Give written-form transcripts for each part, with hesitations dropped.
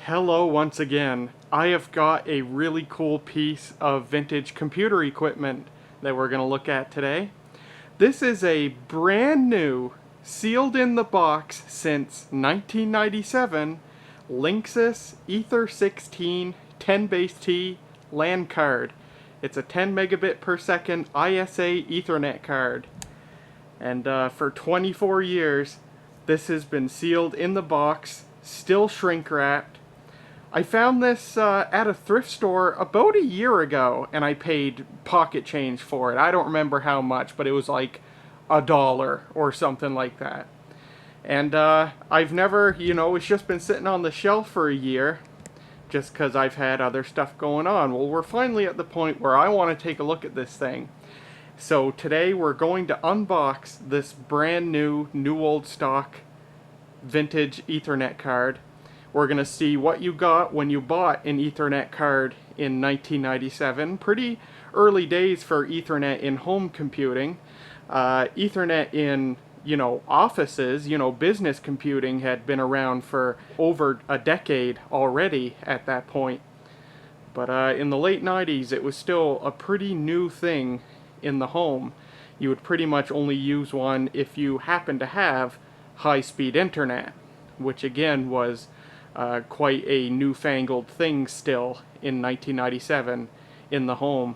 Hello once again. I have got a really cool piece of vintage computer equipment that we're going to look at today. This is a brand new, sealed in the box since 1997, Linksys Ether16 10BASE-T LAN card. It's a 10 megabit per second ISA Ethernet card. And for 24 years, this has been sealed in the box, still shrink wrapped. I found this at a thrift store about a year ago, and I paid pocket change for it. I don't remember how much, but it was like $1 or something like that. And I've never, it's just been sitting on the shelf for a year, just because I've had other stuff going on. Well, we're finally at the point where I want to take a look at this thing. So today we're going to unbox this brand new old stock vintage Ethernet card. We're going to see what you got when you bought an Ethernet card in 1997. Pretty early days for Ethernet in home computing. Ethernet in, offices, business computing had been around for over a decade already at that point. But in the late 90s, it was still a pretty new thing in the home. You would pretty much only use one if you happened to have high-speed internet, which again was quite a newfangled thing still in 1997 in the home.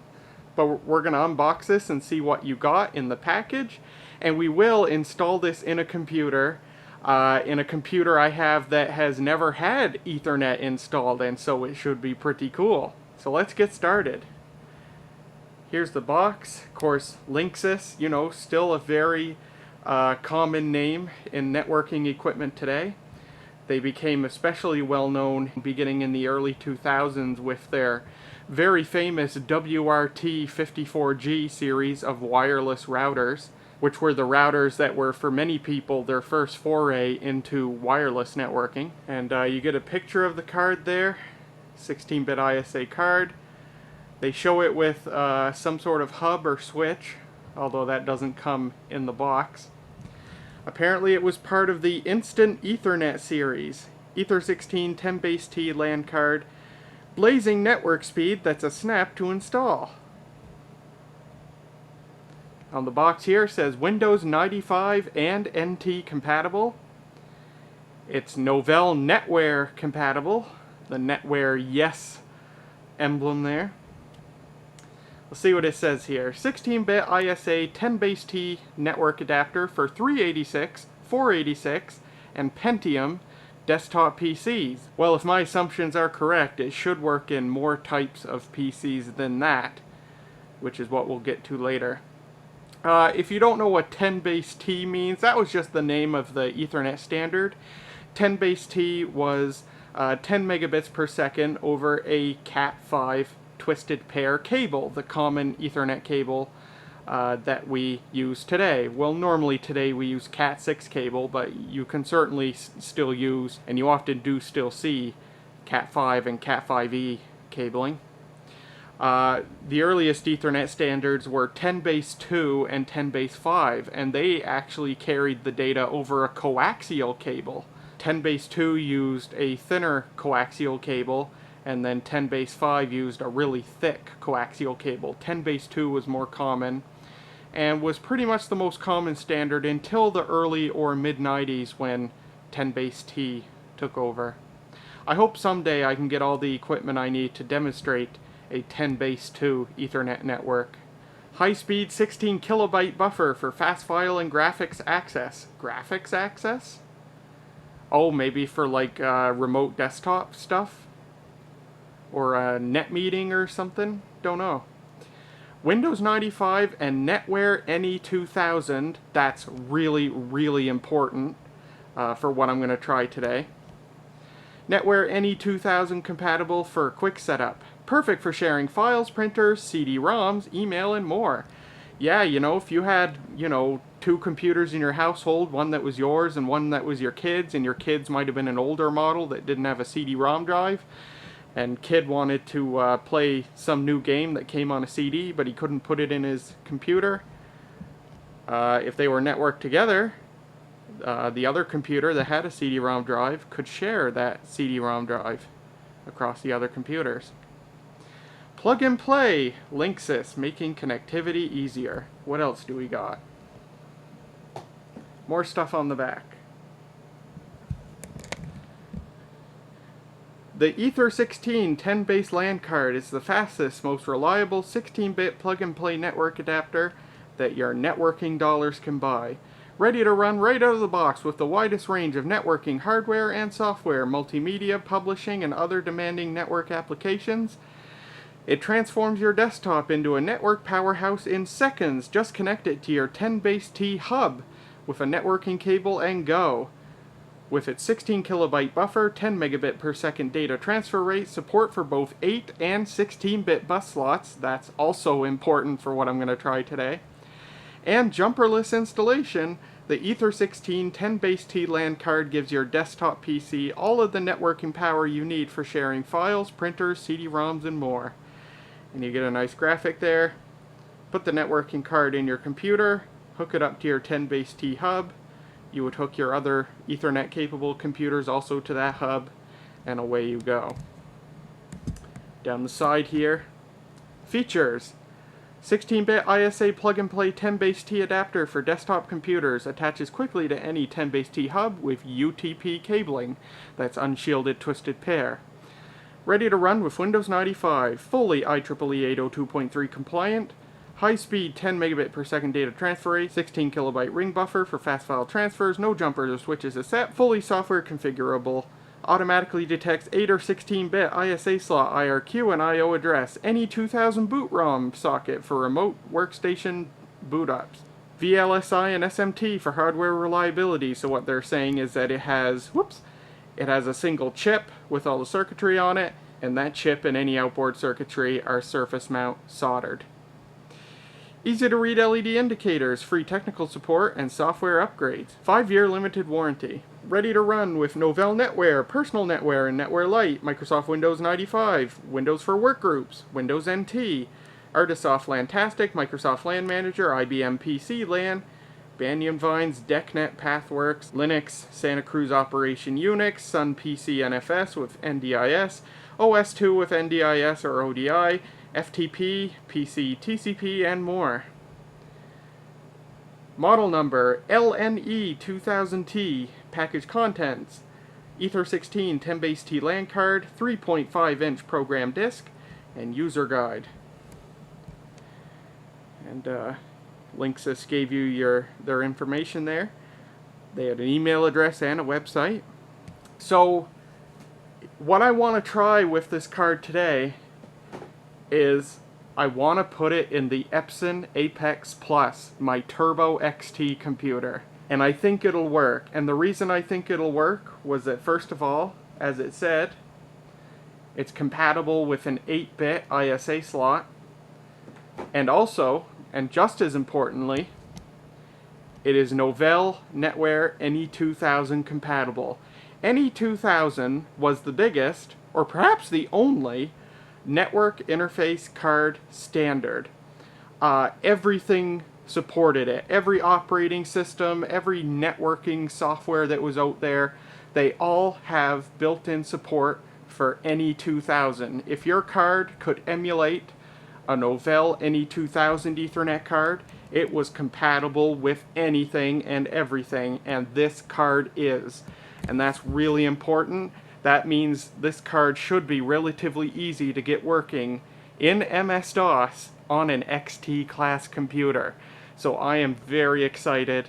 But we're going to unbox this and see what you got in the package, and we will install this in a computer I have that has never had Ethernet installed, and so it should be pretty cool. So let's get started. Here's the box. Of course, Linksys, still a very common name in networking equipment today. They became especially well known beginning in the early 2000s with their very famous WRT54G series of wireless routers, which were the routers that were, for many people, their first foray into wireless networking. And you get a picture of the card there, 16-bit ISA card. They show it with some sort of hub or switch, although that doesn't come in the box. Apparently it was part of the Instant Ethernet series. Ether16 10BASE-T LAN card. Blazing network speed that's a snap to install. On the box here it says Windows 95 and NT compatible. It's Novell NetWare compatible. The NetWare Yes emblem there. Let's see what it says here. 16-bit ISA 10BASE-T network adapter for 386, 486, and Pentium desktop PCs. Well, if my assumptions are correct, it should work in more types of PCs than that, which is what we'll get to later. If you don't know what 10BASE-T means, that was just the name of the Ethernet standard. 10BASE-T was 10 megabits per second over a Cat5 twisted pair cable, the common Ethernet cable that we use today. Well, normally today we use Cat6 cable, but you can certainly still use, and you often do still see, Cat5 and Cat5e cabling. The earliest Ethernet standards were 10BASE-2 and 10BASE-5, and they actually carried the data over a coaxial cable. 10BASE-2 used a thinner coaxial cable, and then 10BASE-5 used a really thick coaxial cable. 10BASE-2 was more common, and was pretty much the most common standard until the early or mid-90s when 10BASE-T took over. I hope someday I can get all the equipment I need to demonstrate a 10BASE-2 Ethernet network. High-speed 16 kilobyte buffer for fast file and graphics access. Graphics access? Oh, maybe for like remote desktop stuff? Or a net meeting or something? Don't know. Windows 95 and NetWare NE2000. That's really, really important for what I'm going to try today. NetWare NE2000 compatible for quick setup. Perfect for sharing files, printers, CD-ROMs, email, and more. Yeah, if you had, two computers in your household, one that was yours and one that was your kids, and your kids might have been an older model that didn't have a CD-ROM drive, and kid wanted to play some new game that came on a CD, but he couldn't put it in his computer. If they were networked together, the other computer that had a CD-ROM drive could share that CD-ROM drive. across the other computers. Plug and play, Linksys, making connectivity easier. What else do we got? More stuff on the back. The Ether16 10-base LAN card is the fastest, most reliable 16-bit plug-and-play network adapter that your networking dollars can buy. Ready to run right out of the box with the widest range of networking hardware and software, multimedia, publishing, and other demanding network applications. It transforms your desktop into a network powerhouse in seconds. Just connect it to your 10-base T hub with a networking cable and go. With its 16 kilobyte buffer, 10 megabit per second data transfer rate, support for both 8 and 16-bit bus slots, that's also important for what I'm going to try today, and jumperless installation, the Ether16 10-base T LAN card gives your desktop PC all of the networking power you need for sharing files, printers, CD-ROMs, and more. And you get a nice graphic there. Put the networking card in your computer, hook it up to your 10-base T hub. You would hook your other Ethernet capable computers also to that hub, and away you go. Down the side here, features. 16-bit ISA plug-and-play 10-base T adapter for desktop computers, attaches quickly to any 10-base T hub with UTP cabling, that's unshielded twisted pair. Ready to run with Windows 95, fully IEEE 802.3 compliant, high-speed 10 megabit per second data transfer rate, 16 kilobyte ring buffer for fast file transfers, no jumpers or switches is set, fully software configurable, automatically detects 8 or 16-bit ISA slot IRQ and I/O address, any 2000 boot ROM socket for remote workstation boot ups, VLSI and SMT for hardware reliability. So what they're saying is that it has a single chip with all the circuitry on it, and that chip and any outboard circuitry are surface mount soldered. Easy to read LED indicators, free technical support, and software upgrades. 5-year limited warranty. Ready to run with Novell NetWare, Personal NetWare and NetWare Lite, Microsoft Windows 95, Windows for Workgroups, Windows NT, Artisoft LANtastic, Microsoft LAN Manager, IBM PC LAN, Banyan Vines, DECnet, PathWorks, Linux, Santa Cruz Operation Unix, Sun PC NFS with NDIS, OS2 with NDIS or ODI, FTP, PC, TCP, and more. Model number LNE2000T. Package contents: Ether16 10-base T LAN card, 3.5-inch program disc, and user guide. And Linksys gave you their information there. They had an email address and a website. So what I want to try with this card today is I want to put it in the Epson Apex Plus, my Turbo XT computer. And I think it'll work. And the reason I think it'll work was that, first of all, as it said, it's compatible with an 8-bit ISA slot. And also, and just as importantly, it is Novell NetWare NE2000 compatible. NE2000 was the biggest, or perhaps the only, network interface card standard. Everything supported it. Every operating system, every networking software that was out there, they all have built-in support for NE2000. If your card could emulate a Novell NE2000 Ethernet card, it was compatible with anything and everything, and this card is. And that's really important. That means this card should be relatively easy to get working in MS-DOS on an XT class computer. So I am very excited,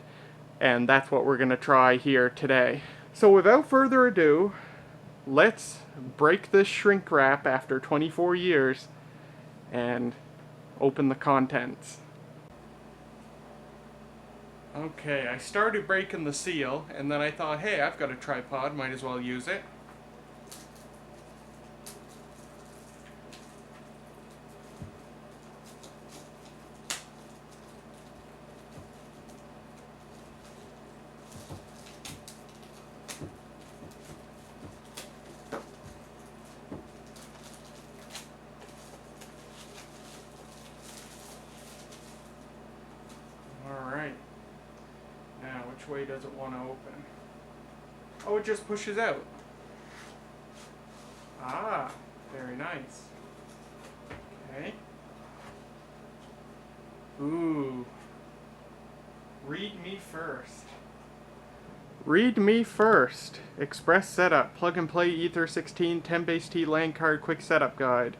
and that's what we're going to try here today. So without further ado, let's break this shrink wrap after 24 years and open the contents. Okay, I started breaking the seal, and then I thought, hey, I've got a tripod, might as well use it. Which way does it want to open? Oh, it just pushes out. Ah. Very nice. Okay. Ooh. Read me first. Read me first. Express setup. Plug and play Ether16 10-base-T LAN card quick setup guide.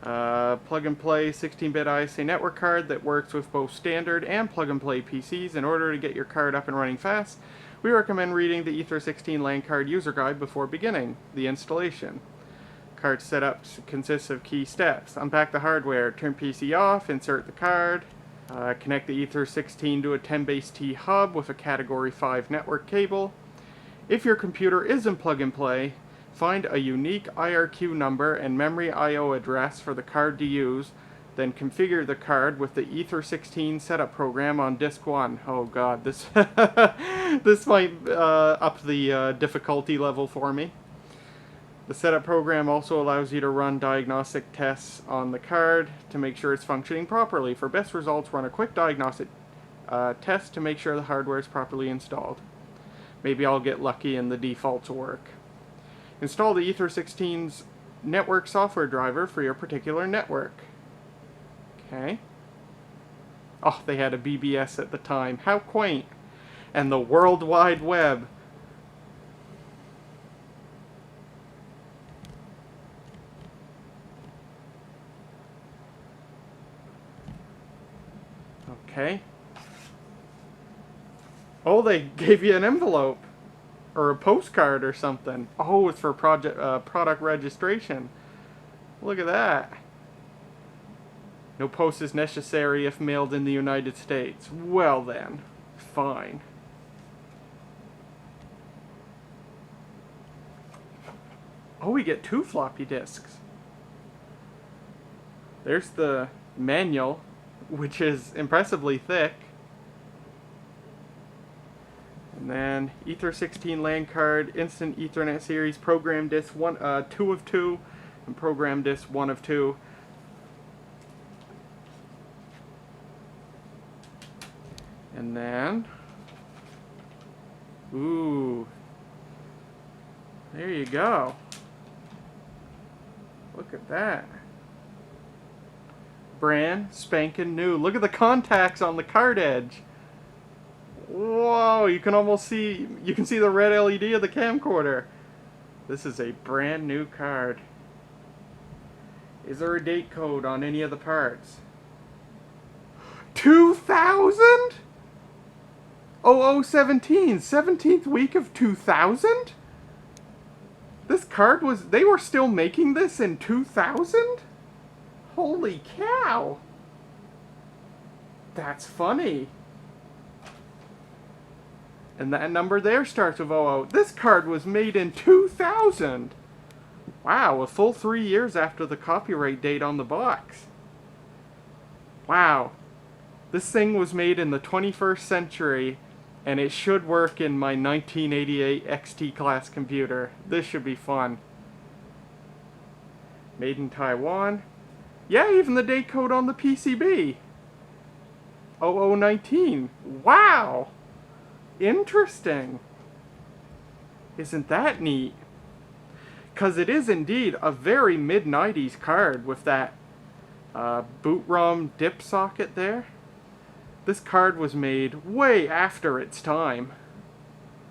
Plug and play 16-bit ISA network card that works with both standard and plug and play PCs. In order to get your card up and running fast, we recommend reading the Ether16 LAN card user guide before beginning the installation. Card setup consists of key steps. Unpack the hardware, turn PC off, insert the card, connect the Ether16 to a 10-base-T hub with a Category 5 network cable. If your computer isn't plug and play, find a unique IRQ number and memory I/O address for the card to use, then configure the card with the Ether16 setup program on disk 1. Oh god, this this might up the difficulty level for me. The setup program also allows you to run diagnostic tests on the card to make sure it's functioning properly. For best results, run a quick diagnostic test to make sure the hardware is properly installed. Maybe I'll get lucky and the defaults work. Install the Ether16's network software driver for your particular network. Okay. Oh, they had a BBS at the time. How quaint. And the World Wide Web. Okay. Oh, they gave you an envelope. Or a postcard or something. Oh, it's for product registration. Look at that. No post is necessary if mailed in the United States. Well then, fine. Oh, we get 2 floppy disks. There's the manual, which is impressively thick. And then Ether16 LAN card, Instant Ethernet Series, program disk 2 of 2, and program disk 1 of 2. And then, ooh, there you go. Look at that. Brand spanking new. Look at the contacts on the card edge. Whoa, you can almost see, you can see the red LED of the camcorder. This is a brand new card. Is there a date code on any of the parts? 2000? 0017, 17th week of 2000? This card was, they were still making this in 2000? Holy cow. That's funny. And that number there starts with 00. This card was made in 2000. Wow, a full 3 years after the copyright date on the box. Wow. This thing was made in the 21st century, and it should work in my 1988 XT class computer. This should be fun. Made in Taiwan. Yeah, even the date code on the PCB. 0019. Wow! Interesting. Isn't that neat? Because it is indeed a very mid-90s card with that boot ROM dip socket there. This card was made way after its time.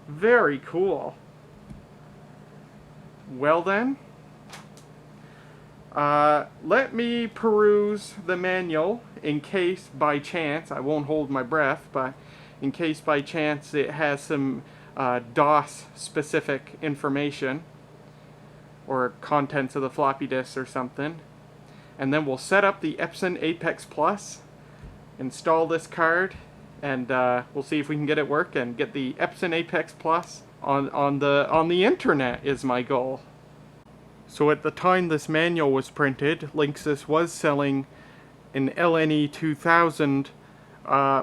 Very cool. Well then, let me peruse the manual in case by chance, I won't hold my breath, but in case by chance it has some DOS specific information or contents of the floppy disk or something. And then we'll set up the Epson Apex Plus, install this card, and we'll see if we can get it working. Get the Epson Apex Plus on the internet is my goal. So at the time this manual was printed, Linksys was selling an LNE 2000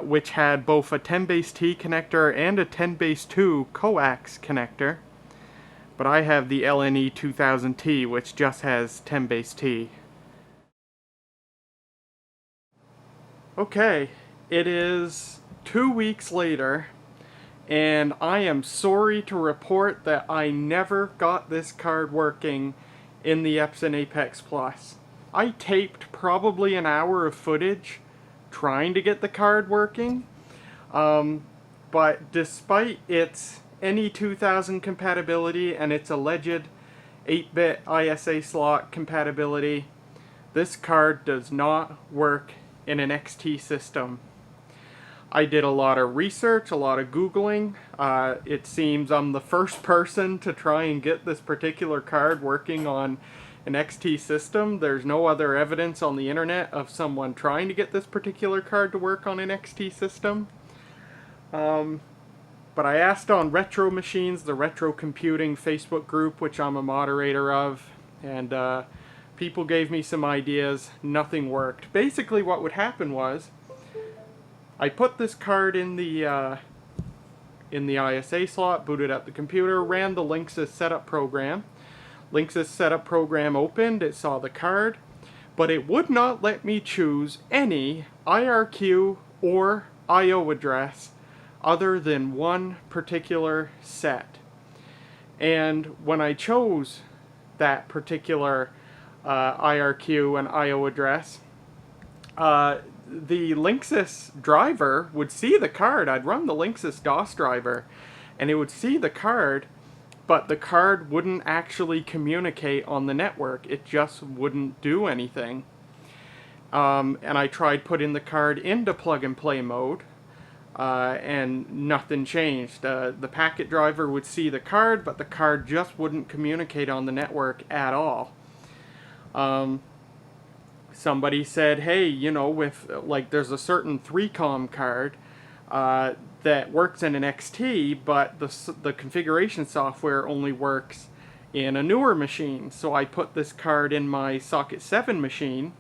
which had both a 10-base-T connector and a 10-base-2 coax connector. But I have the LNE 2000T, which just has 10-base-T. Okay, it is 2 weeks later, and I am sorry to report that I never got this card working in the Epson Apex Plus. I taped probably an hour of footage trying to get the card working, but despite its NE2000 compatibility and its alleged 8-bit ISA slot compatibility, this card does not work in an XT system. I did a lot of research, a lot of Googling. It seems I'm the first person to try and get this particular card working on an XT system. There's no other evidence on the internet of someone trying to get this particular card to work on an XT system. But I asked on Retro Machines, the retro computing Facebook group, which I'm a moderator of, and people gave me some ideas. Nothing worked. Basically what would happen was, I put this card in the ISA slot, booted up the computer, ran the Linksys setup program. Linksys setup program opened, it saw the card, but it would not let me choose any IRQ or I/O address other than one particular set. And when I chose that particular IRQ and I/O address, the Linksys driver would see the card. I'd run the Linksys DOS driver, and it would see the card, but the card wouldn't actually communicate on the network. It just wouldn't do anything. And I tried putting the card into plug-and-play mode, and nothing changed. The packet driver would see the card, but the card just wouldn't communicate on the network at all. Somebody said, hey, you know, with like there's a certain 3Com card that works in an XT, but the configuration software only works in a newer machine. So I put this card in my Socket 7 machine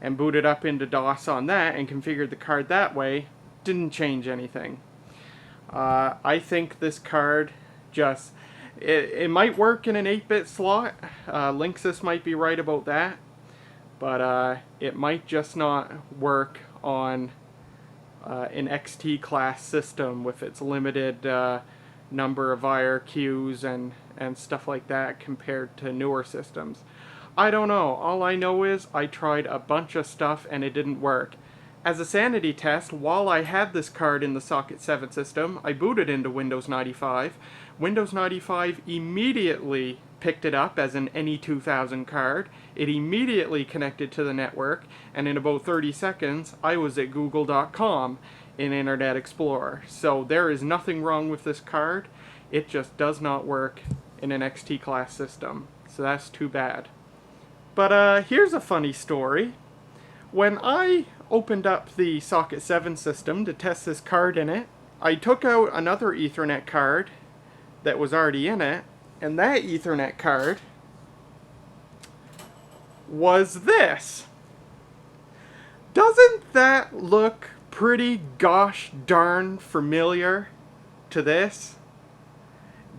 and booted up into DOS on that and configured the card that way. Didn't change anything. I think this card just, it might work in an 8-bit slot. Linksys might be right about that. But it might just not work on an XT class system with its limited number of IRQs and stuff like that compared to newer systems. I don't know. All I know is I tried a bunch of stuff and it didn't work. As a sanity test, while I had this card in the Socket 7 system, I booted into Windows 95. Windows 95 immediately picked it up as an NE2000 card. It immediately connected to the network, and in about 30 seconds, I was at google.com in Internet Explorer. So there is nothing wrong with this card. It just does not work in an XT class system. So that's too bad. But here's a funny story. When I opened up the Socket 7 system to test this card in it, I took out another Ethernet card that was already in it, and that Ethernet card was this. Doesn't that look pretty gosh darn familiar to this?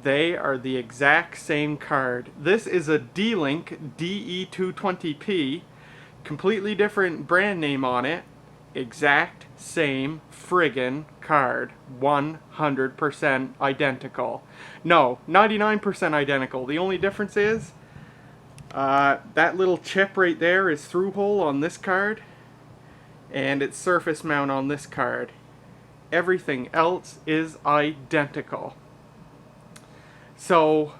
They are the exact same card. This is a D-Link DE220P, completely different brand name on it, exact same friggin' card, 100% identical. No, 99% identical. The only difference is that little chip right there is through hole on this card, and it's surface mount on this card. Everything else is identical. So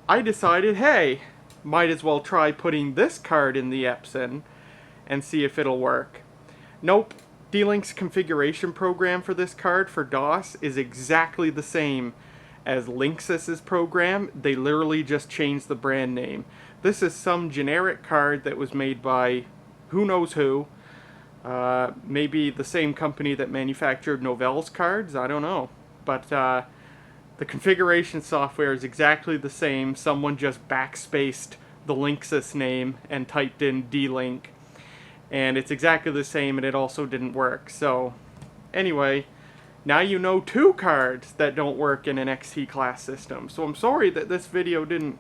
I decided, hey, might as well try putting this card in the Epson and see if it'll work. Nope. D-Link's configuration program for this card for DOS is exactly the same as Linksys' program. They literally just changed the brand name. This is some generic card that was made by who knows who. Maybe the same company that manufactured Novell's cards, I don't know. But the configuration software is exactly the same. Someone just backspaced the Linksys name and typed in D-Link. And it's exactly the same, and it also didn't work. So, anyway, now you know two cards that don't work in an XT class system. So I'm sorry that this video didn't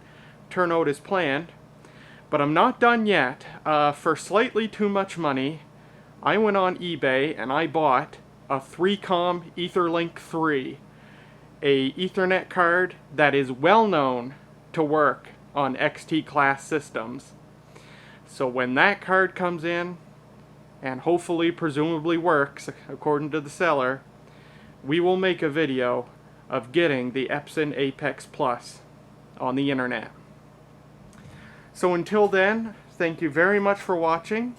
turn out as planned, but I'm not done yet. For slightly too much money, I went on eBay and I bought a 3Com Etherlink 3, a Ethernet card that is well known to work on XT class systems. So when that card comes in, and hopefully presumably works according to the seller, we will make a video of getting the Epson Apex Plus on the internet. So until then, thank you very much for watching.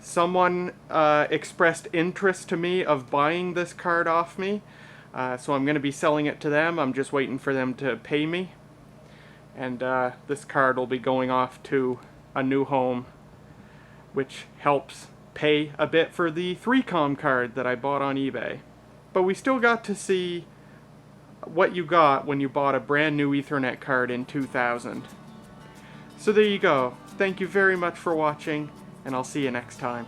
Someone expressed interest to me of buying this card off me, so I'm going to be selling it to them. I'm just waiting for them to pay me, and this card will be going off to a new home, which helps pay a bit for the 3Com card that I bought on eBay. But we still got to see what you got when you bought a brand new Ethernet card in 2000. So there you go. Thank you very much for watching, and I'll see you next time.